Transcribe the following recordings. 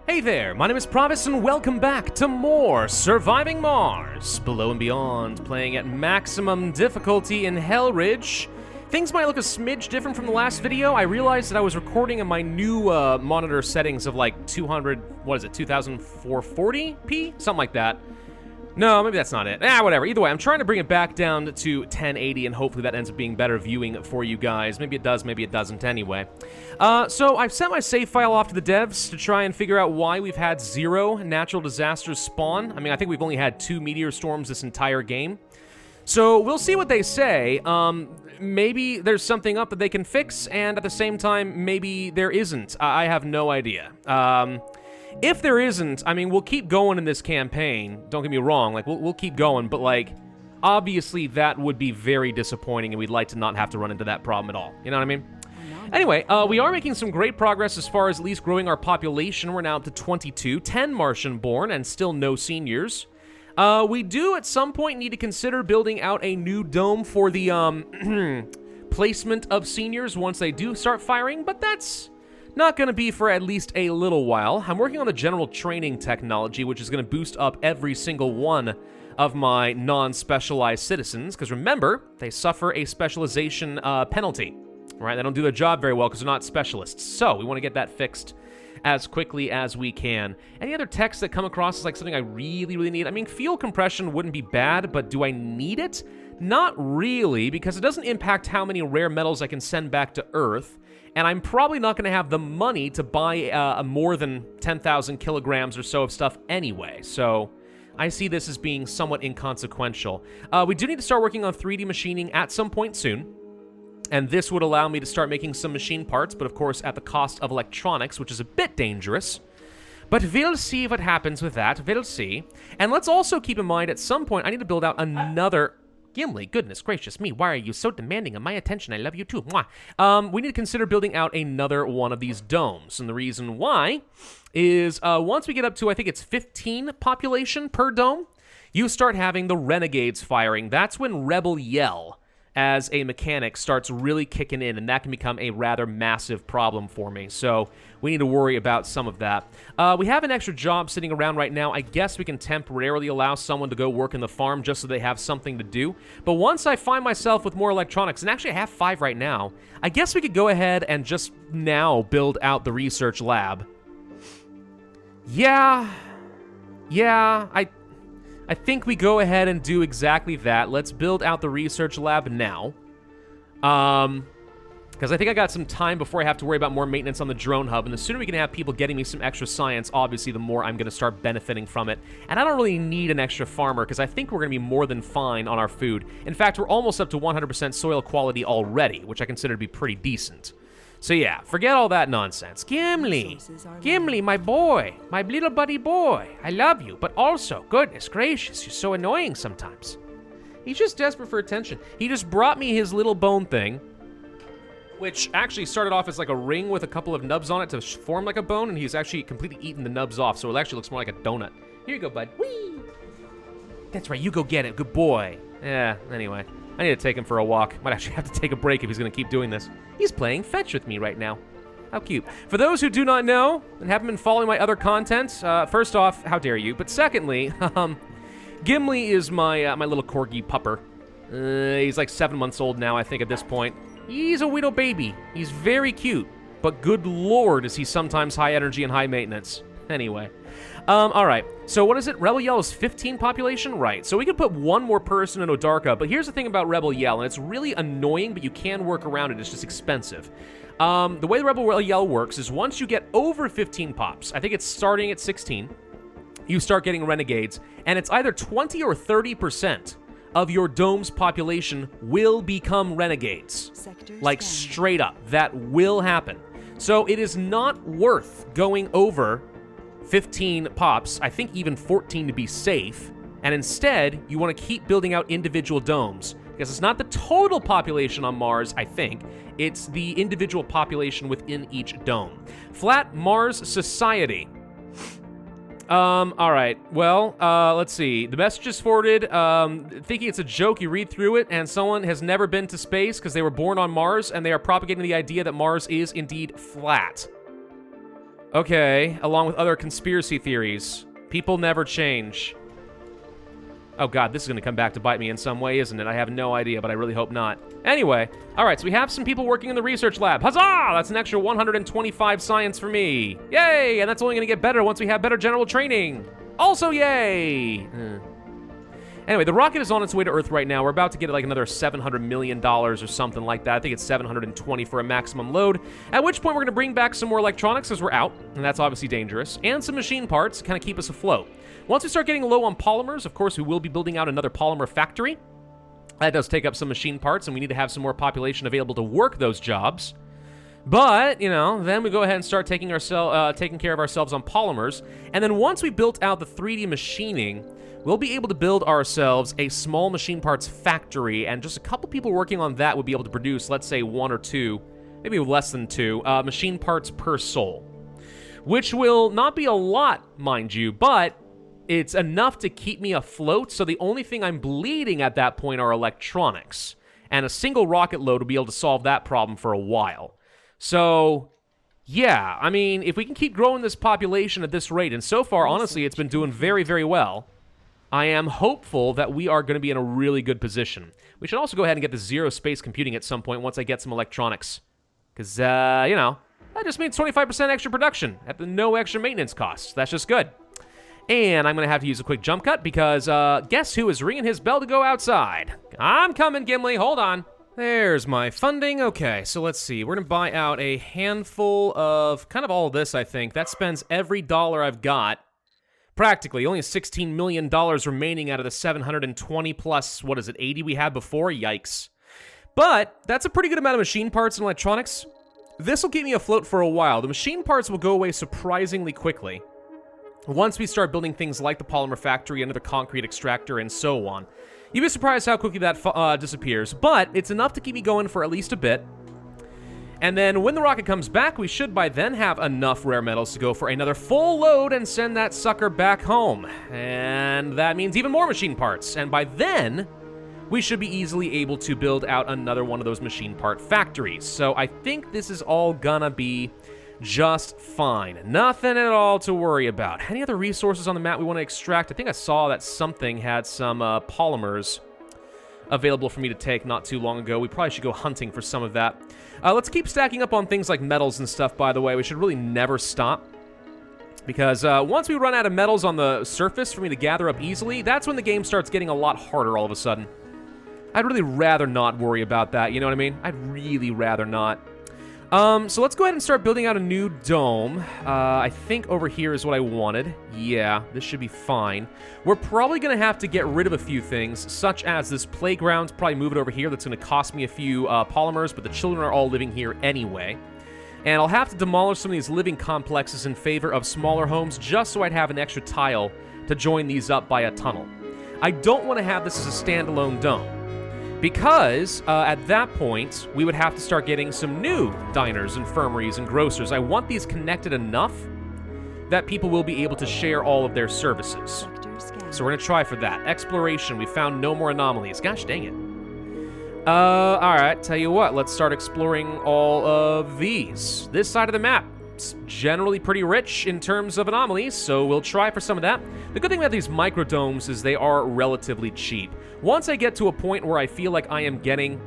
Hey there, my name is Pravus and welcome back to more Surviving Mars, Below and Beyond, playing at maximum difficulty in Hell Ridge. Things might look a smidge different from the last video. I realized that I was recording in my new monitor settings of like 2440p? Something like that. No, maybe that's not it. Whatever. Either way, I'm trying to bring it back down to 1080, and hopefully that ends up being better viewing for you guys. Maybe it does, maybe it doesn't anyway. So I've sent my save file off to the devs to try and figure out why we've had 0 natural disasters spawn. I mean, I think we've only had 2 meteor storms this entire game. So we'll see what they say. Maybe there's something up that they can fix, and at the same time, maybe there isn't. I have no idea. If there isn't, I mean, we'll keep going in this campaign. Don't get me wrong, like, we'll keep going, but, like, obviously that would be very disappointing, and we'd like to not have to run into that problem at all. You know what I mean? Anyway, we are making some great progress as far as at least growing our population. We're now up to 22, 10 Martian-born, and still no seniors. We do, at some point, need to consider building out a new dome for the, placement of seniors once they do start firing, but that's not going to be for at least a little while. I'm working on the general training technology, which is going to boost up every single one of my non-specialized citizens, because remember, they suffer a specialization penalty, right? They don't do their job very well because they're not specialists. So we want to get that fixed as quickly as we can. Any other techs that come across as like something I really, really need? I mean, fuel compression wouldn't be bad, but do I need it? Not really, because it doesn't impact how many rare metals I can send back to Earth. And I'm probably not going to have the money to buy more than 10,000 kilograms or so of stuff anyway, so I see this as being somewhat inconsequential. We do need to start working on 3D machining at some point soon, and this would allow me to start making some machine parts, but of course at the cost of electronics, which is a bit dangerous. But we'll see what happens with that, we'll see. And let's also keep in mind, at some point, I need to build out another... Gimli, goodness gracious me, why are you so demanding of my attention? I love you too. Mwah. We need to consider building out another one of these domes. And the reason why is once we get up to, I think it's 15 population per dome, you start having the renegades firing. That's when Rebel Yell as a mechanic starts really kicking in, and that can become a rather massive problem for me. So we need to worry about some of that. We have an extra job sitting around right now. I guess we can temporarily allow someone to go work in the farm just so they have something to do. But once I find myself with more electronics, and actually I have 5 right now, I guess we could go ahead and just now build out the research lab. Yeah, I think we go ahead and do exactly that. Let's build out the research lab now. Because I think I got some time before I have to worry about more maintenance on the drone hub, and the sooner we can have people getting me some extra science, obviously, the more I'm going to start benefiting from it. And I don't really need an extra farmer, because I think we're going to be more than fine on our food. In fact, we're almost up to 100% soil quality already, which I consider to be pretty decent. So yeah, forget all that nonsense. Gimli, my boy, my little buddy boy, I love you, but also, goodness gracious, you're so annoying sometimes. He's just desperate for attention. He just brought me his little bone thing, which actually started off as like a ring with a couple of nubs on it to form like a bone, and he's actually completely eaten the nubs off, so it actually looks more like a donut. Here you go, bud. Whee! That's right, you go get it, good boy. Yeah, anyway. I need to take him for a walk. Might actually have to take a break if he's going to keep doing this. He's playing fetch with me right now. How cute. For those who do not know and haven't been following my other content, first off, how dare you? But secondly, Gimli is my little corgi pupper. He's like 7 months old now, I think, at this point. He's a widow baby. He's very cute. But good lord, is he sometimes high energy and high maintenance. Anyway. Alright, so what is it? Rebel Yell is 15 population? Right, so we could put one more person in Odarka, but here's the thing about Rebel Yell, and it's really annoying, but you can work around it, it's just expensive. The way the Rebel Yell works is once you get over 15 pops, I think it's starting at 16, you start getting renegades, and it's either 20 or 30% of your dome's population will become renegades. Like, straight up, that will happen. So it is not worth going over 15 pops, I think even 14 to be safe, and instead, you want to keep building out individual domes, because it's not the total population on Mars, I think, it's the individual population within each dome. Flat Mars Society. Alright, well, let's see. The message is forwarded, thinking it's a joke, you read through it, and someone has never been to space because they were born on Mars, and they are propagating the idea that Mars is indeed flat. Okay, along with other conspiracy theories. People never change. Oh god, this is going to come back to bite me in some way, isn't it? I have no idea, but I really hope not. Anyway, alright, so we have some people working in the research lab. Huzzah! That's an extra 125 science for me. Yay! And that's only going to get better once we have better general training. Also, yay! Anyway, the rocket is on its way to Earth right now. We're about to get like another $700 million or something like that. I think it's 720 for a maximum load. At which point we're going to bring back some more electronics as we're out, and that's obviously dangerous, and some machine parts to kind of keep us afloat. Once we start getting low on polymers, of course, we will be building out another polymer factory. That does take up some machine parts, and we need to have some more population available to work those jobs. But, you know, then we go ahead and start taking care of ourselves on polymers. And then once we built out the 3D machining, we'll be able to build ourselves a small machine parts factory, and just a couple people working on that would be able to produce, let's say, 1 or 2, maybe less than 2, machine parts per soul. Which will not be a lot, mind you, but it's enough to keep me afloat, so the only thing I'm bleeding at that point are electronics. And a single rocket load will be able to solve that problem for a while. So, yeah, I mean, if we can keep growing this population at this rate, and so far, honestly, it's been doing very, very well, I am hopeful that we are going to be in a really good position. We should also go ahead and get the zero space computing at some point once I get some electronics. Because, you know, that just means 25% extra production at the no extra maintenance costs. That's just good. And I'm going to have to use a quick jump cut because, guess who is ringing his bell to go outside? I'm coming, Gimli. Hold on. There's my funding. Okay, so let's see. We're going to buy out a handful of kind of all of this, I think. That spends every dollar I've got. Practically. Only $16 million remaining out of the 720 plus, what is it, 80 we had before? Yikes. But that's a pretty good amount of machine parts and electronics. This will keep me afloat for a while. The machine parts will go away surprisingly quickly once we start building things like the polymer factory, another concrete extractor, and so on. You'd be surprised how quickly that disappears, but it's enough to keep me going for at least a bit. And then when the rocket comes back, we should by then have enough rare metals to go for another full load and send that sucker back home. And that means even more machine parts. And by then, we should be easily able to build out another one of those machine part factories. So I think this is all gonna be just fine. Nothing at all to worry about. Any other resources on the map we want to extract? I think I saw that something had some polymers available for me to take not too long ago. We probably should go hunting for some of that. Let's keep stacking up on things like metals and stuff, by the way. We should really never stop. Because once we run out of metals on the surface for me to gather up easily, that's when the game starts getting a lot harder all of a sudden. I'd really rather not worry about that, you know what I mean? I'd really rather not. So let's go ahead and start building out a new dome. I think over here is what I wanted. Yeah, this should be fine. We're probably going to have to get rid of a few things, such as this playground. Probably move it over here. That's going to cost me a few polymers, but the children are all living here anyway. And I'll have to demolish some of these living complexes in favor of smaller homes, just so I'd have an extra tile to join these up by a tunnel. I don't want to have this as a standalone dome. Because, at that point, we would have to start getting some new diners, infirmaries, and grocers. I want these connected enough that people will be able to share all of their services. So we're going to try for that. Exploration, we found no more anomalies. Gosh dang it. Alright, tell you what, let's start exploring all of these. This side of the map. It's generally pretty rich in terms of anomalies, so we'll try for some of that. The good thing about these microdomes is they are relatively cheap. Once I get to a point where I feel like I am getting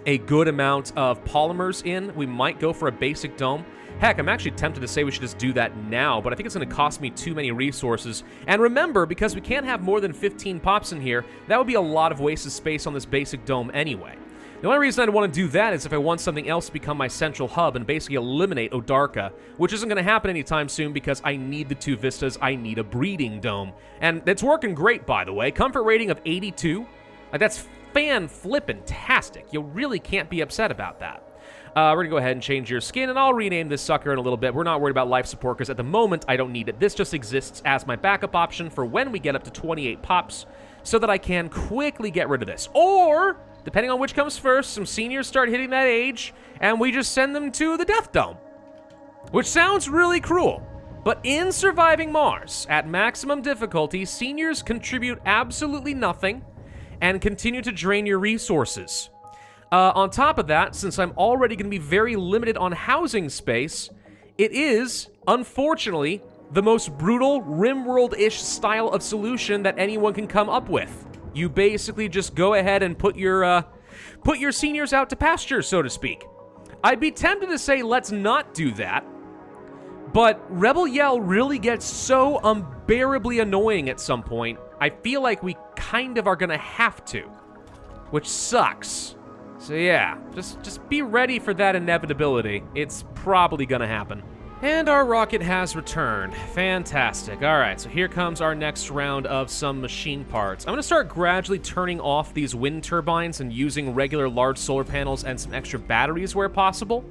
a good amount of polymers in, we might go for a basic dome. Heck, I'm actually tempted to say we should just do that now, but I think it's going to cost me too many resources. And remember, because we can't have more than 15 pops in here, that would be a lot of wasted space on this basic dome anyway. The only reason I'd want to do that is if I want something else to become my central hub and basically eliminate Odarka, which isn't going to happen anytime soon because I need the 2 vistas, I need a breeding dome. And it's working great, by the way. Comfort rating of 82. That's fan-flippin-tastic. You really can't be upset about that. We're going to go ahead and change your skin, and I'll rename this sucker in a little bit. We're not worried about life support because at the moment I don't need it. This just exists as my backup option for when we get up to 28 pops so that I can quickly get rid of this. Or, depending on which comes first, some seniors start hitting that age, and we just send them to the Death Dome. Which sounds really cruel. But in Surviving Mars, at maximum difficulty, seniors contribute absolutely nothing and continue to drain your resources. On top of that, since I'm already going to be very limited on housing space, it is, unfortunately, the most brutal, RimWorld-ish style of solution that anyone can come up with. You basically just go ahead and put your seniors out to pasture, so to speak. I'd be tempted to say let's not do that, but Rebel Yell really gets so unbearably annoying at some point, I feel like we kind of are gonna have to, which sucks. So yeah, just be ready for that inevitability. It's probably gonna happen. And our rocket has returned. Fantastic. All right, so here comes our next round of some machine parts. I'm gonna start gradually turning off these wind turbines and using regular large solar panels and some extra batteries where possible.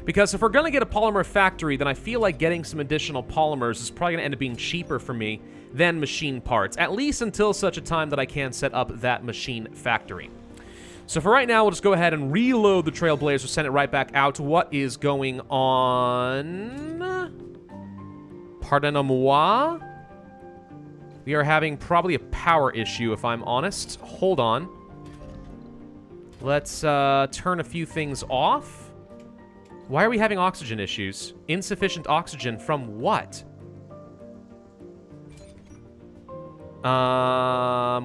Because if we're gonna get a polymer factory, then I feel like getting some additional polymers is probably gonna end up being cheaper for me than machine parts, at least until such a time that I can set up that machine factory. So for right now, we'll just go ahead and reload the Trailblazer, send it right back out. What is going on? Pardonnez-moi? We are having probably a power issue, if I'm honest. Hold on. Let's turn a few things off. Why are we having oxygen issues? Insufficient oxygen from what?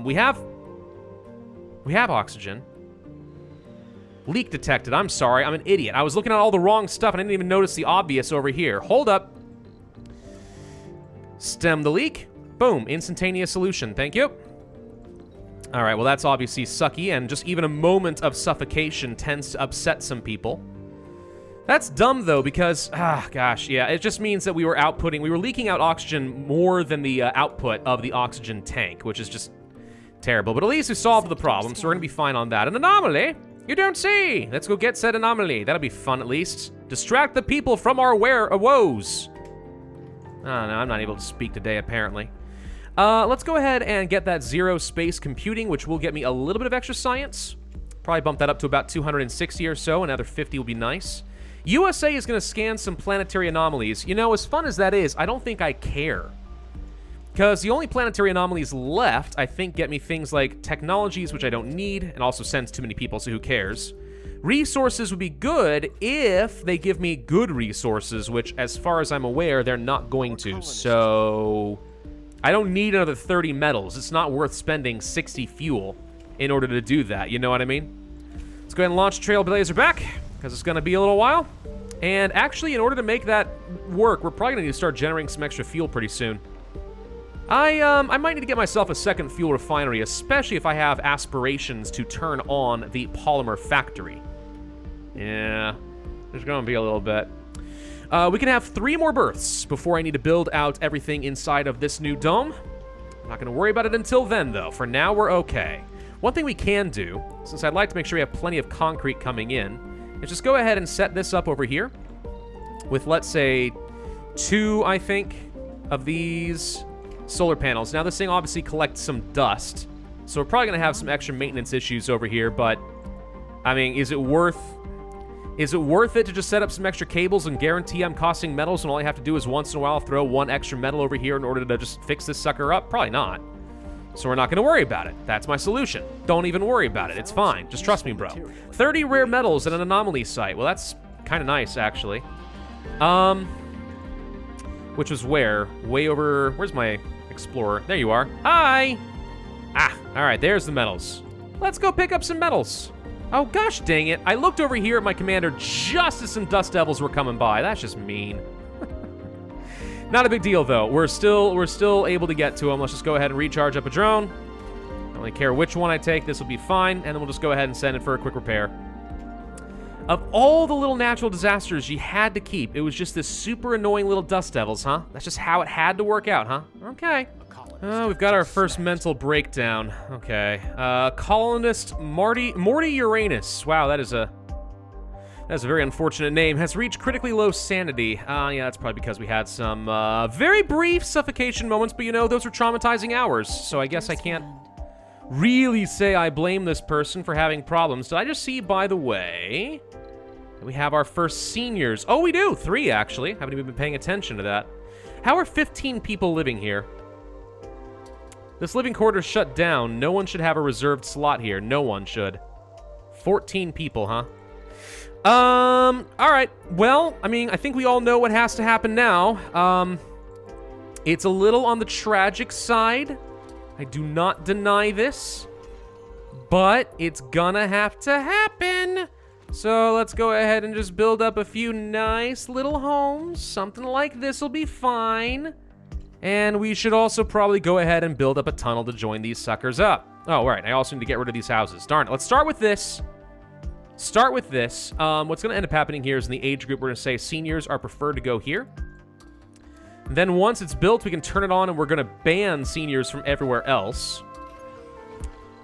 We have oxygen. Leak detected. I'm sorry. I'm an idiot. I was looking at all the wrong stuff and I didn't even notice the obvious over here. Hold up. Stem the leak. Boom. Instantaneous solution. Thank you. All right. Well, that's obviously sucky, and just even a moment of suffocation tends to upset some people. That's dumb, though, because, gosh, yeah, it just means that we were leaking out oxygen more than the output of the oxygen tank, which is just terrible. But at least we solved the problem, so we're going to be fine on that. An anomaly? You don't see! Let's go get said anomaly. That'll be fun, at least. Distract the people from our woes. Oh, no, I'm not able to speak today, apparently. Let's go ahead and get that zero space computing, which will get me a little bit of extra science. Probably bump that up to about 260 or so. Another 50 will be nice. USA is going to scan some planetary anomalies. You know, as fun as that is, I don't think I care. Because the only planetary anomalies left, I think, get me things like technologies, which I don't need, and also sends too many people, so who cares? Resources would be good if they give me good resources, which, as far as I'm aware, they're not going to. So I don't need another 30 metals. It's not worth spending 60 fuel in order to do that, you know what I mean? Let's go ahead and launch Trailblazer back, because it's going to be a little while. And actually, in order to make that work, we're probably going to need to start generating some extra fuel pretty soon. I might need to get myself a second fuel refinery, especially if I have aspirations to turn on the polymer factory. Yeah, there's going to be a little bit. We can have 3 more berths before I need to build out everything inside of this new dome. I'm not going to worry about it until then, though. For now, we're okay. One thing we can do, since I'd like to make sure we have plenty of concrete coming in, is just go ahead and set this up over here with, let's say, 2, I think, of these solar panels. Now, this thing obviously collects some dust, so we're probably going to have some extra maintenance issues over here, but, I mean, is it worth it to just set up some extra cables and guarantee I'm costing metals when all I have to do is once in a while throw 1 extra metal over here in order to just fix this sucker up? Probably not. So we're not going to worry about it. That's my solution. Don't even worry about it. It's fine. Just trust me, bro. 30 rare metals at an anomaly site. Well, that's kind of nice, actually. Which was where? Way over... Where's my explorer? There you are. Hi! Ah, all right. There's the metals. Let's go pick up some metals. Oh, gosh dang it. I looked over here at my commander just as some dust devils were coming by. That's just mean. Not a big deal, though. We're still able to get to them. Let's just go ahead and recharge up a drone. Don't really care which one I take. This will be fine. And then we'll just go ahead and send it for a quick repair. Of all the little natural disasters you had to keep, it was just this super annoying little dust devils, huh? That's just how it had to work out, huh? Okay. We've got our first mental breakdown. Okay. Colonist Morty Uranus. Wow, that is a very unfortunate name. Has reached critically low sanity. Yeah, that's probably because we had some very brief suffocation moments, but you know, those were traumatizing hours, so I guess I can't really say I blame this person for having problems. Did I just see, by the way, that we have our first seniors? Oh, we do! 3, actually. Haven't even been paying attention to that. How are 15 people living here? This living quarter's shut down. No one should have a reserved slot here. No one should. 14 people, huh? Alright. Well, I mean, I think we all know what has to happen now. It's a little on the tragic side. I do not deny this. But it's gonna have to happen. So let's go ahead and just build up a few nice little homes. Something like this will be fine. And we should also probably go ahead and build up a tunnel to join these suckers up. Oh, right. I also need to get rid of these houses. Darn it. Let's start with this. What's going to end up happening here is in the age group, we're going to say seniors are preferred to go here. Then once it's built, we can turn it on, and we're going to ban seniors from everywhere else,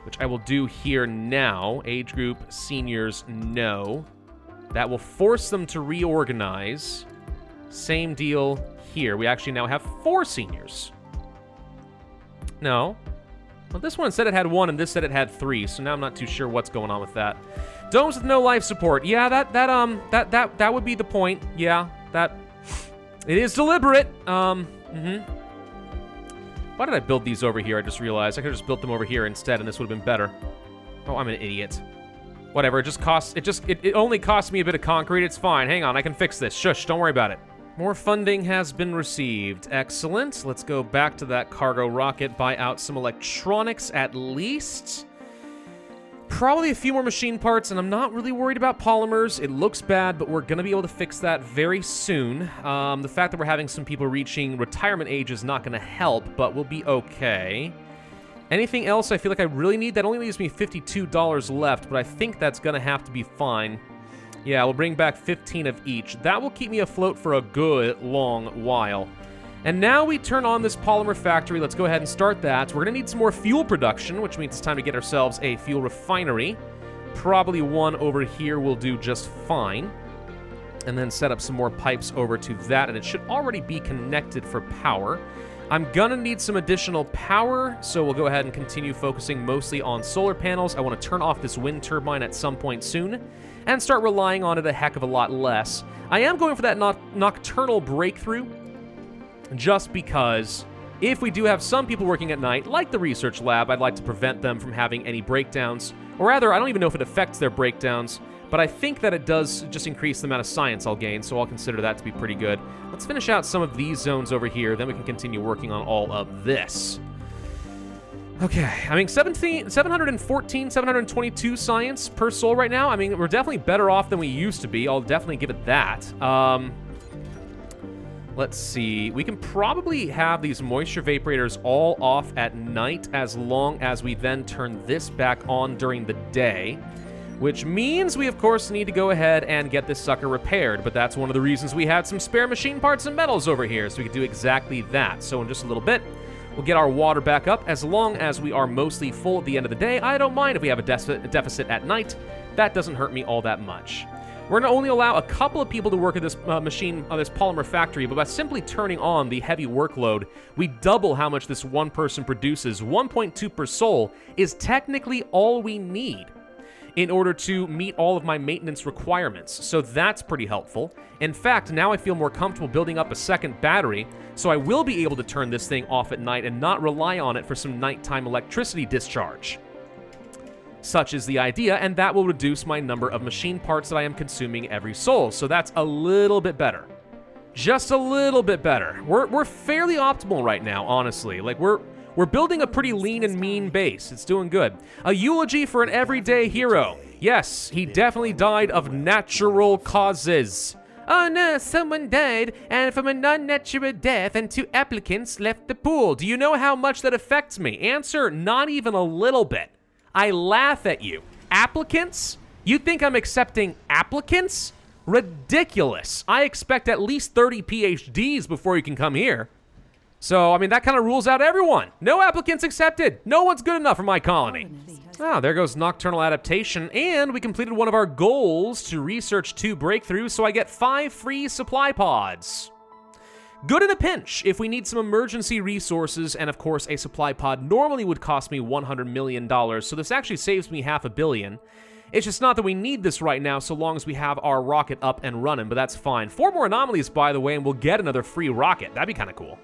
which I will do here now. Age group, seniors, no. That will force them to reorganize. Same deal here. We actually now have 4 seniors. No. Well, this one said it had 1, and this said it had 3, so now I'm not too sure what's going on with that. Domes with no life support. Yeah, that would be the point. Yeah, it is deliberate. Why did I build these over here? I just realized I could have just built them over here instead, and this would have been better. Oh, I'm an idiot. Whatever, it only cost me a bit of concrete. It's fine. Hang on, I can fix this. Shush, don't worry about it. More funding has been received. Excellent. Let's go back to that cargo rocket, buy out some electronics at least. Probably a few more machine parts, and I'm not really worried about polymers. It looks bad, but we're going to be able to fix that very soon. The fact that we're having some people reaching retirement age is not going to help, but we'll be okay. Anything else I feel like I really need? That only leaves me $52 left, but I think that's going to have to be fine. Yeah, we'll bring back 15 of each. That will keep me afloat for a good long while. And now we turn on this polymer factory. Let's go ahead and start that. We're going to need some more fuel production, which means it's time to get ourselves a fuel refinery. Probably one over here will do just fine. And then set up some more pipes over to that, and it should already be connected for power. I'm gonna need some additional power, so we'll go ahead and continue focusing mostly on solar panels. I want to turn off this wind turbine at some point soon and start relying on it a heck of a lot less. I am going for that nocturnal breakthrough, just because if we do have some people working at night, like the research lab, I'd like to prevent them from having any breakdowns. Or rather, I don't even know if it affects their breakdowns, but I think that it does just increase the amount of science I'll gain, so I'll consider that to be pretty good. Let's finish out some of these zones over here, then we can continue working on all of this. Okay, I mean, 714, 722 science per soul right now. I mean, we're definitely better off than we used to be. I'll definitely give it that. Let's see. We can probably have these moisture vaporators all off at night as long as we then turn this back on during the day. Which means we, of course, need to go ahead and get this sucker repaired, but that's one of the reasons we had some spare machine parts and metals over here, so we could do exactly that. So in just a little bit, we'll get our water back up. As long as we are mostly full at the end of the day, I don't mind if we have a deficit at night. That doesn't hurt me all that much. We're going to only allow a couple of people to work at this this polymer factory, but by simply turning on the heavy workload, we double how much this one person produces. 1.2 per soul is technically all we need in order to meet all of my maintenance requirements. So that's pretty helpful. In fact, now I feel more comfortable building up a second battery, so I will be able to turn this thing off at night and not rely on it for some nighttime electricity discharge. Such is the idea, and that will reduce my number of machine parts that I am consuming every soul. So that's a little bit better. Just a little bit better. We're fairly optimal right now, honestly. Like, we're building a pretty lean and mean base. It's doing good. A eulogy for an everyday hero. Yes, he definitely died of natural causes. Oh no, someone died, and from a non-natural death, and 2 applicants left the pool. Do you know how much that affects me? Answer, not even a little bit. I laugh at you. Applicants? You think I'm accepting applicants? Ridiculous. I expect at least 30 PhDs before you can come here. So, I mean, that kind of rules out everyone. No applicants accepted. No one's good enough for my colony. Ah, there goes nocturnal adaptation, and we completed one of our goals to research 2 breakthroughs, so I get 5 free supply pods. Good in a pinch if we need some emergency resources, and of course a supply pod normally would cost me $100 million, so this actually saves me $500 million. It's just not that we need this right now so long as we have our rocket up and running, but that's fine. 4 more anomalies, by the way, and we'll get another free rocket. That'd be kind of cool.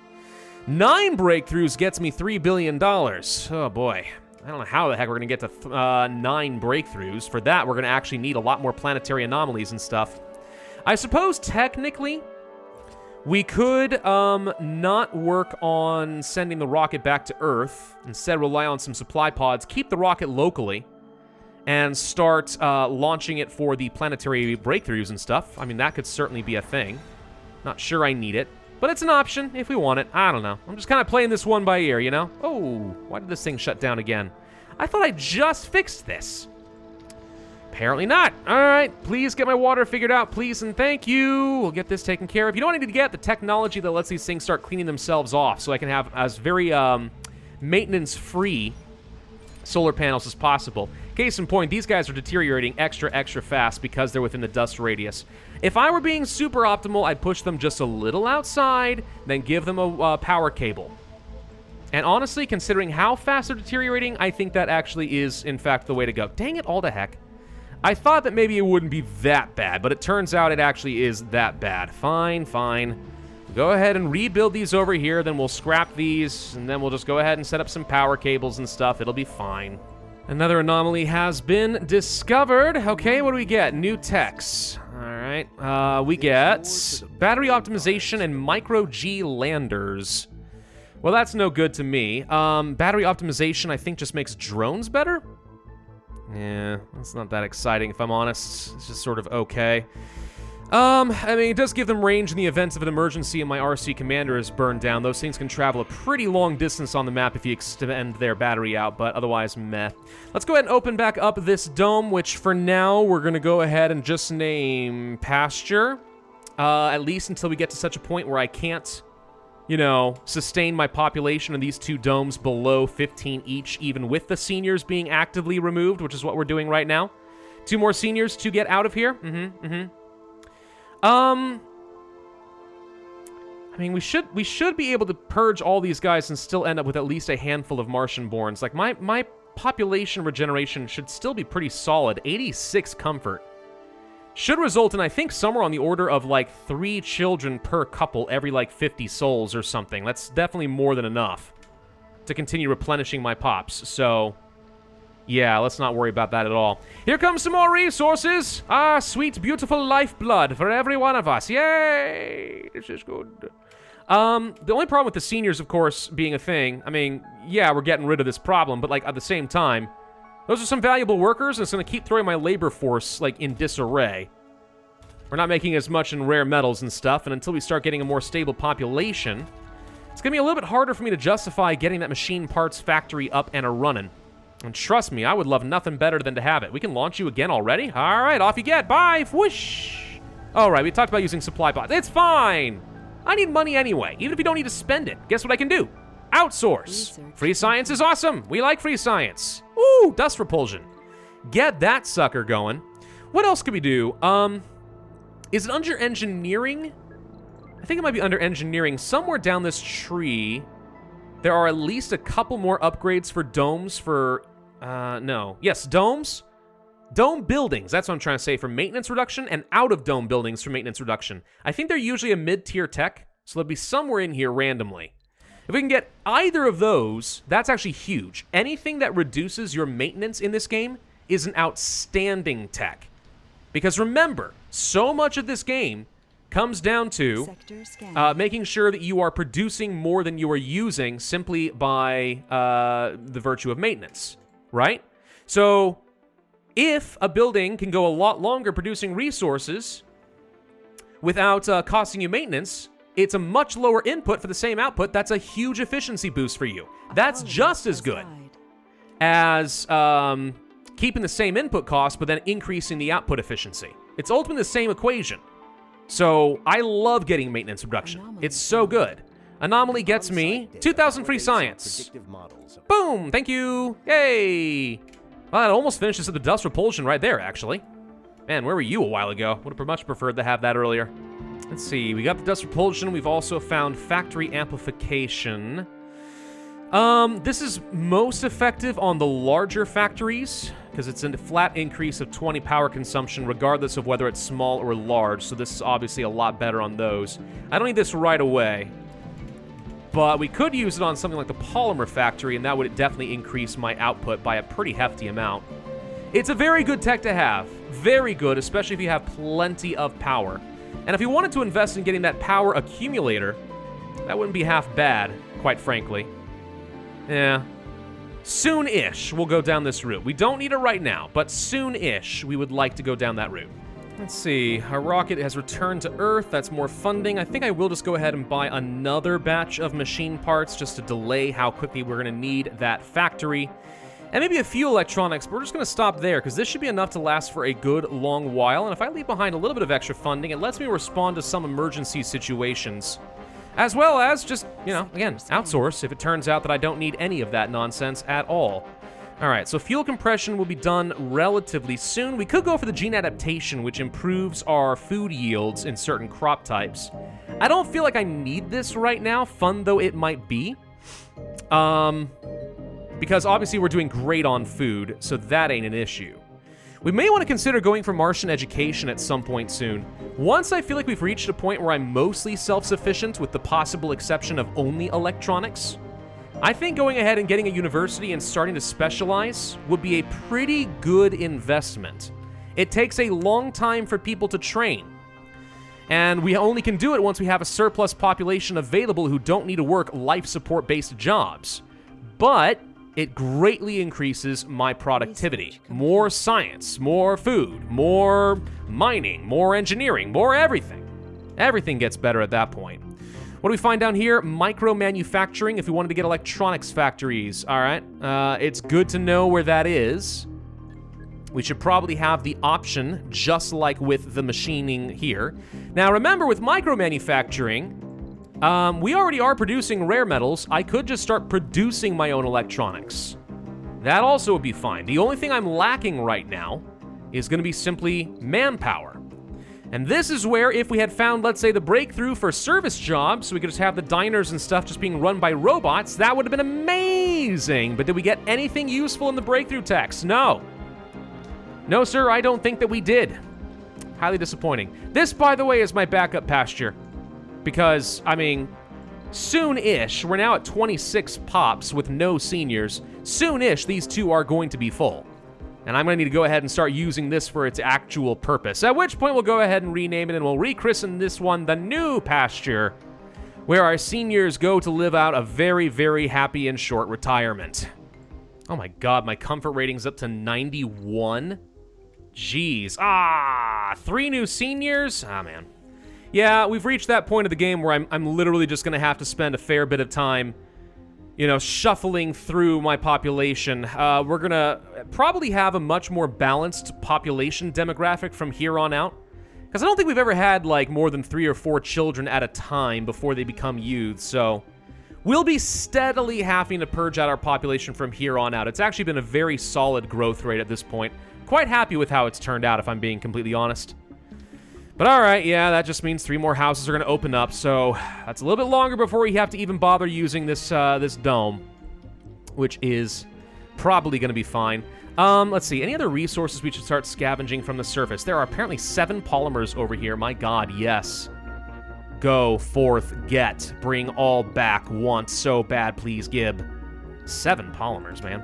9 breakthroughs gets me $3 billion. Oh boy. I don't know how the heck we're going to get to 9 breakthroughs. For that, we're going to actually need a lot more planetary anomalies and stuff. I suppose, technically, we could not work on sending the rocket back to Earth. Instead, rely on some supply pods, keep the rocket locally, and start launching it for the planetary breakthroughs and stuff. I mean, that could certainly be a thing. Not sure I need it, but it's an option if we want it. I don't know. I'm just kind of playing this one by ear, you know? Oh, why did this thing shut down again? I thought I just fixed this. Apparently not. All right, please get my water figured out, please and thank you. We'll get this taken care of. You know what I need to get? The technology that lets these things start cleaning themselves off so I can have as very maintenance-free solar panels as possible. Case in point, these guys are deteriorating extra fast because they're within the dust radius. If I were being super optimal, I'd push them just a little outside, then give them a power cable. And honestly, considering how fast they're deteriorating, I think that actually is, in fact, the way to go. Dang it, all the heck. I thought that maybe it wouldn't be that bad, but it turns out it actually is that bad. Fine. Go ahead and rebuild these over here, then we'll scrap these, and then we'll just go ahead and set up some power cables and stuff. It'll be fine. Another anomaly has been discovered. Okay, what do we get? New techs. All right, we get battery optimization and micro-G landers. Well, that's no good to me. Battery optimization, I think, just makes drones better? Yeah, that's not that exciting, if I'm honest. It's just sort of okay. I mean, it does give them range in the event of an emergency and my RC commander is burned down. Those things can travel a pretty long distance on the map if you extend their battery out, but otherwise, meh. Let's go ahead and open back up this dome, which for now, we're going to go ahead and just name Pasture. At least until we get to such a point where I can't, you know, sustain my population in these 2 domes below 15 each, even with the seniors being actively removed, which is what we're doing right now. 2 more seniors to get out of here. I mean, we should be able to purge all these guys and still end up with at least a handful of Martian-borns. Like, my population regeneration should still be pretty solid. 86 comfort. Should result in, I think, somewhere on the order of, like, 3 children per couple every, like, 50 souls or something. That's definitely more than enough to continue replenishing my pops. So, yeah, let's not worry about that at all. Here comes some more resources. Ah, sweet, beautiful lifeblood for every one of us. Yay! This is good. The only problem with the seniors, of course, being a thing, I mean, yeah, we're getting rid of this problem, but, like, at the same time, those are some valuable workers, and it's going to keep throwing my labor force, like, in disarray. We're not making as much in rare metals and stuff, and until we start getting a more stable population, it's going to be a little bit harder for me to justify getting that machine parts factory up and a-running. And trust me, I would love nothing better than to have it. We can launch you again already? All right, off you get. Bye. Whoosh. All right, we talked about using supply pods. It's fine. I need money anyway, even if you don't need to spend it. Guess what I can do? Outsource. Free science is awesome. We like free science. Ooh, dust repulsion. Get that sucker going. What else could we do? Is it under engineering? I think it might be under engineering. Somewhere down this tree, there are at least a couple more upgrades for domes for... no. Yes, domes. Dome buildings, that's what I'm trying to say, for maintenance reduction, and out-of-dome buildings for maintenance reduction. I think they're usually a mid-tier tech, so they'll be somewhere in here randomly. If we can get either of those, that's actually huge. Anything that reduces your maintenance in this game is an outstanding tech. Because remember, so much of this game comes down to making sure that you are producing more than you are using simply by the virtue of maintenance, right? So if a building can go a lot longer producing resources without costing you maintenance, it's a much lower input for the same output. That's a huge efficiency boost for you. That's just as good as keeping the same input cost, but then increasing the output efficiency. It's ultimately the same equation. So I love getting maintenance reduction. It's so good. Anomaly gets me 2,000 free science. Boom! Thank you! Yay! Well, that almost finishes with the dust repulsion right there, actually. Man, where were you a while ago? Would have much preferred to have that earlier. Let's see, we got the dust repulsion. We've also found factory amplification. This is most effective on the larger factories, because it's a flat increase of 20 power consumption, regardless of whether it's small or large, so this is obviously a lot better on those. I don't need this right away. but we could use it on something like the Polymer Factory, and that would definitely increase my output by a pretty hefty amount. It's a very good tech to have. Very good, especially if you have plenty of power. And if you wanted to invest in getting that power accumulator, that wouldn't be half bad, quite frankly. Yeah. Soon-ish, we'll go down this route. We don't need it right now, but soon-ish, we would like to go down that route. Let's see, our rocket has returned to Earth. That's more funding. I think I will just go ahead and buy another batch of machine parts just to delay how quickly we're going to need that factory. And maybe a few electronics, but we're just going to stop there because this should be enough to last for a good long while. And if I leave behind a little bit of extra funding, it lets me respond to some emergency situations. As well as just, you know, again, outsource if it turns out that I don't need any of that nonsense at all. All right, so fuel compression will be done relatively soon. We could go for the gene adaptation, which improves our food yields in certain crop types. I don't feel like I need this right now, fun though it might be. Because obviously we're doing great on food, so that ain't an issue. We may want to consider going for Martian education at some point soon. Once I feel like we've reached a point where I'm mostly self-sufficient with the possible exception of only electronics, I think going ahead and getting a university and starting to specialize would be a pretty good investment. It takes a long time for people to train, and we only can do it once we have a surplus population available who don't need to work life support-based jobs. But it greatly increases my productivity. More science, more food, more mining, more engineering, more everything. Everything gets better at that point. What do we find down here? Micro-manufacturing, if we wanted to get electronics factories. All right, it's good to know where that is. We should probably have the option, just like with the machining here. Now remember, with micro-manufacturing, we already are producing rare metals. I could just start producing my own electronics. That also would be fine. The only thing I'm lacking right now is going to be simply manpower. And this is where, if we had found, let's say, the breakthrough for service jobs, so we could just have the diners and stuff just being run by robots, that would have been amazing. But did we get anything useful in the breakthrough text? No. No, sir, I don't think that we did. Highly disappointing. This, by the way, is my backup pasture. Because, I mean, soon-ish, we're now at 26 pops with no seniors. Soon-ish, these two are going to be full. And I'm going to need to go ahead and start using this for its actual purpose. At which point, we'll go ahead and rename it, and we'll rechristen this one the new pasture, where our seniors go to live out a very, very happy and short retirement. Oh my god, my comfort rating's up to 91? Jeez. 3 new seniors? Ah, man. Yeah, we've reached that point of the game where I'm literally just going to have to spend a fair bit of time, you know, shuffling through my population. We're going to probably have a much more balanced population demographic from here on out. Because I don't think we've ever had, like, more than 3 or 4 children at a time before they become youths, so we'll be steadily having to purge out our population from here on out. It's actually been a very solid growth rate at this point. Quite happy with how it's turned out, if I'm being completely honest. But alright, yeah, that just means 3 more houses are going to open up, so that's a little bit longer before we have to even bother using this this dome, which is probably going to be fine. Let's see, any other resources we should start scavenging from the surface? There are apparently 7 polymers over here. My god, yes. Go forth, get, bring all back, want so bad, please, Gib. 7 polymers, man.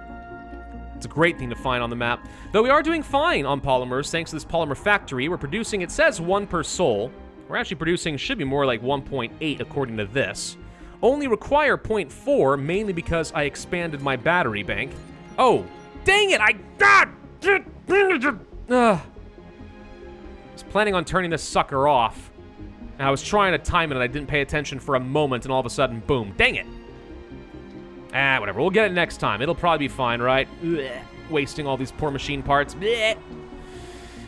It's a great thing to find on the map. Though we are doing fine on polymers, thanks to this polymer factory. We're producing, it says 1 per soul. We're actually producing, should be more like 1.8 according to this. Only require 0.4, mainly because I expanded my battery bank. Oh, dang it, I was planning on turning this sucker off. And I was trying to time it and I didn't pay attention for a moment and all of a sudden, boom, dang it. Whatever, we'll get it next time. It'll probably be fine, right? Blech. Wasting all these poor machine parts. Blech.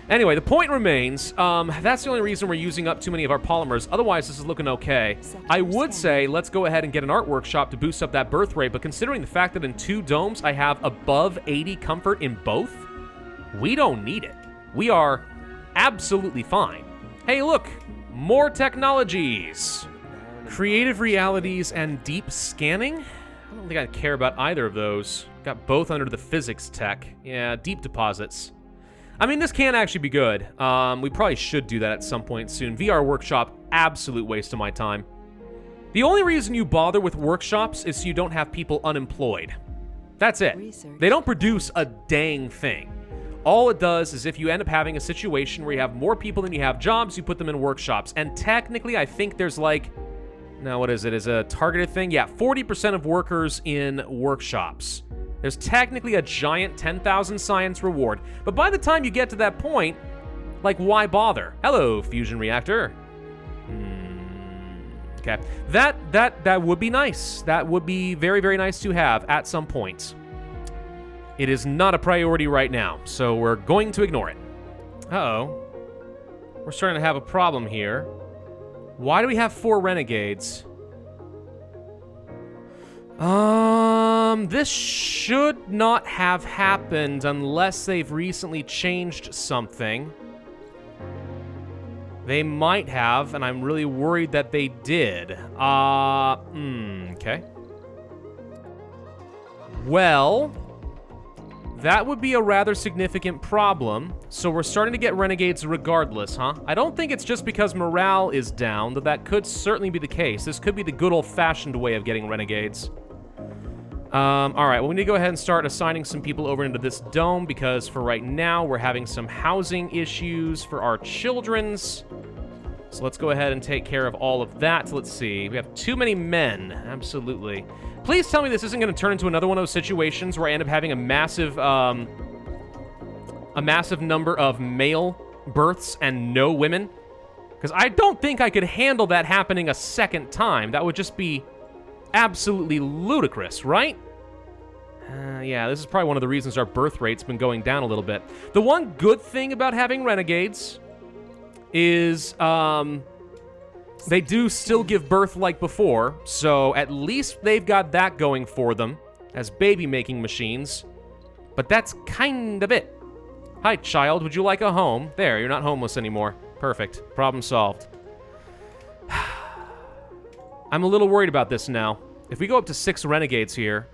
Anyway, the point remains, that's the only reason we're using up too many of our polymers. Otherwise, this is looking okay. I would say, let's go ahead and get an art workshop to boost up that birth rate, but considering the fact that in 2 domes, I have above 80 comfort in both, we don't need it. We are absolutely fine. Hey, look, more technologies. Creative realities and deep scanning? I don't think I care about either of those. Got both under the physics tech. Yeah, deep deposits. I mean, this can actually be good. We probably should do that at some point soon. VR workshop, absolute waste of my time. The only reason you bother with workshops is so you don't have people unemployed. That's it. They don't produce a dang thing. All it does is if you end up having a situation where you have more people than you have jobs, you put them in workshops. And technically, I think there's like, now what is it? Is it a targeted thing? Yeah, 40% of workers in workshops. There's technically a giant 10,000 science reward. But by the time you get to that point, like, why bother? Hello, fusion reactor. Okay. That would be nice. That would be very, very nice to have at some point. It is not a priority right now, so we're going to ignore it. Uh-oh. We're starting to have a problem here. Why do we have 4 renegades? This should not have happened unless they've recently changed something. They might have, and I'm really worried that they did. Okay. Well, that would be a rather significant problem, so we're starting to get renegades regardless, huh? I don't think it's just because morale is down, though that could certainly be the case. This could be the good old-fashioned way of getting renegades. Alright, well, we need to go ahead and start assigning some people over into this dome, because for right now, we're having some housing issues for our children's. So let's go ahead and take care of all of that. Let's see. We have too many men. Absolutely. Please tell me this isn't going to turn into another one of those situations where I end up having a massive number of male births and no women. Because I don't think I could handle that happening a second time. That would just be absolutely ludicrous, right? Yeah, this is probably one of the reasons our birth rate's been going down a little bit. The one good thing about having renegades is they do still give birth like before, so at least they've got that going for them as baby-making machines. But that's kind of it. Hi, child, would you like a home? There, you're not homeless anymore. Perfect. Problem solved. I'm a little worried about this now. If we go up to 6 renegades here,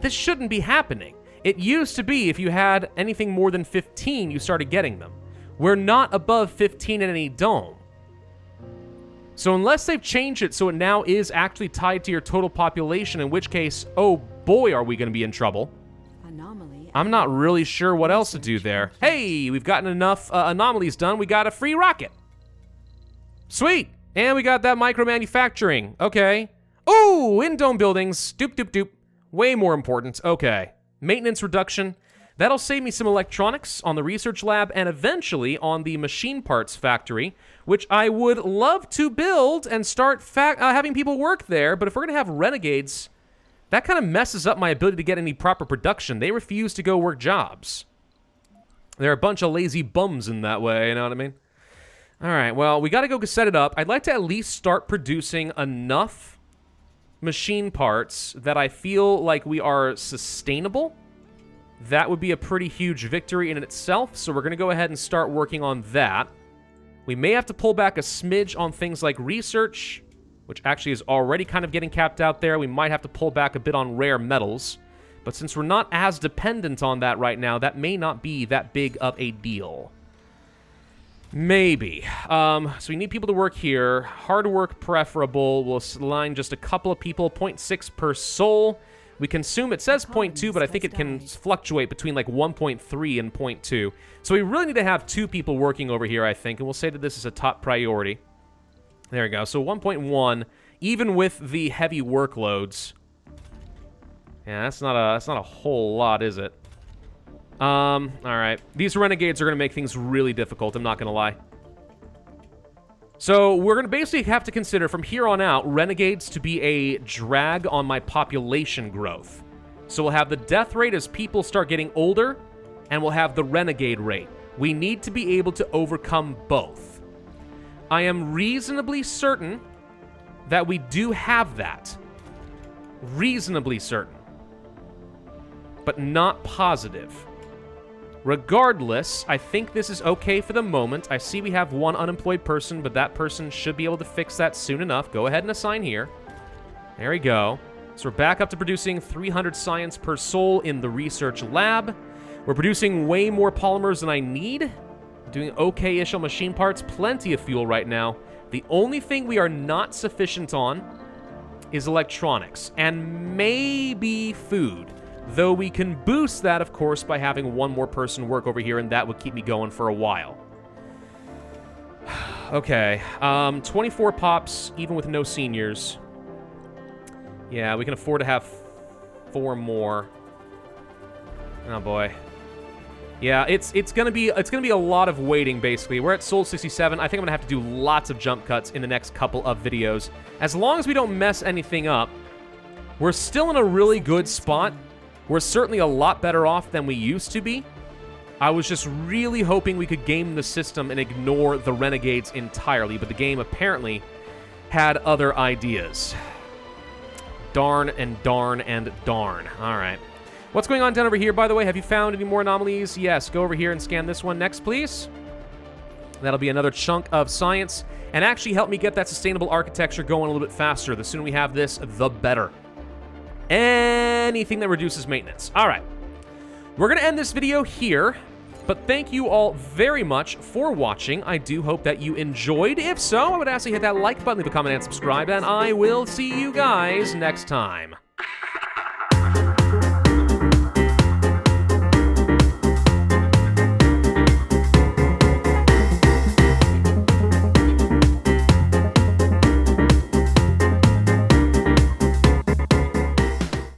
this shouldn't be happening. It used to be if you had anything more than 15, you started getting them. We're not above 15 in any dome. So unless they've changed it so it now is actually tied to your total population, in which case, oh boy, are we going to be in trouble. I'm not really sure what else to do there. Hey, we've gotten enough anomalies done. We got a free rocket. Sweet. And we got that micro-manufacturing. Okay. Ooh, in-dome buildings. Doop, doop, doop. Way more important. Okay. Maintenance reduction. That'll save me some electronics on the research lab and eventually on the machine parts factory, which I would love to build and start having people work there. But if we're going to have renegades, that kind of messes up my ability to get any proper production. They refuse to go work jobs. They're a bunch of lazy bums in that way, you know what I mean? All right, well, we got to go set it up. I'd like to at least start producing enough machine parts that I feel like we are sustainable. That would be a pretty huge victory in itself, so we're going to go ahead and start working on that. We may have to pull back a smidge on things like research, which actually is already kind of getting capped out there. We might have to pull back a bit on rare metals, but since we're not as dependent on that right now, that may not be that big of a deal. Maybe. So we need people to work here. Hard work preferable. We'll align just a couple of people. 0.6 per soul. We consume, it says 0.2, but I think it can fluctuate between like 1.3 and 0.2. So we really need to have 2 people working over here, I think, and we'll say that this is a top priority. There we go. So 1.1, even with the heavy workloads. Yeah, that's not a whole lot, is it? All right. These renegades are going to make things really difficult, I'm not going to lie. So we're going to basically have to consider from here on out renegades to be a drag on my population growth. So we'll have the death rate as people start getting older, and we'll have the renegade rate. We need to be able to overcome both. I am reasonably certain that we do have that. Reasonably certain. But not positive. Regardless, I think this is okay for the moment. I see we have 1 unemployed person, but that person should be able to fix that soon enough. Go ahead and assign here. There we go. So we're back up to producing 300 science per soul in the research lab. We're producing way more polymers than I need. Doing okay-ish on machine parts. Plenty of fuel right now. The only thing we are not sufficient on is electronics, and maybe food. Though we can boost that, of course, by having one more person work over here, and that would keep me going for a while. Okay, 24 pops, even with no seniors. Yeah, we can afford to have 4 more. Oh boy. Yeah, it's gonna be a lot of waiting, basically. We're at Soul 67. I think I'm gonna have to do lots of jump cuts in the next couple of videos. As long as we don't mess anything up, we're still in a really good spot. We're certainly a lot better off than we used to be. I was just really hoping we could game the system and ignore the Renegades entirely, but the game apparently had other ideas. Darn and darn and darn. All right. What's going on down over here, by the way? Have you found any more anomalies? Yes, go over here and scan this one next, please. That'll be another chunk of science, and actually help me get that sustainable architecture going a little bit faster. The sooner we have this, the better. Anything that reduces maintenance. All right. We're going to end this video here. But thank you all very much for watching. I do hope that you enjoyed. If so, I would ask you to hit that like button, leave a comment, and subscribe, and I will see you guys next time.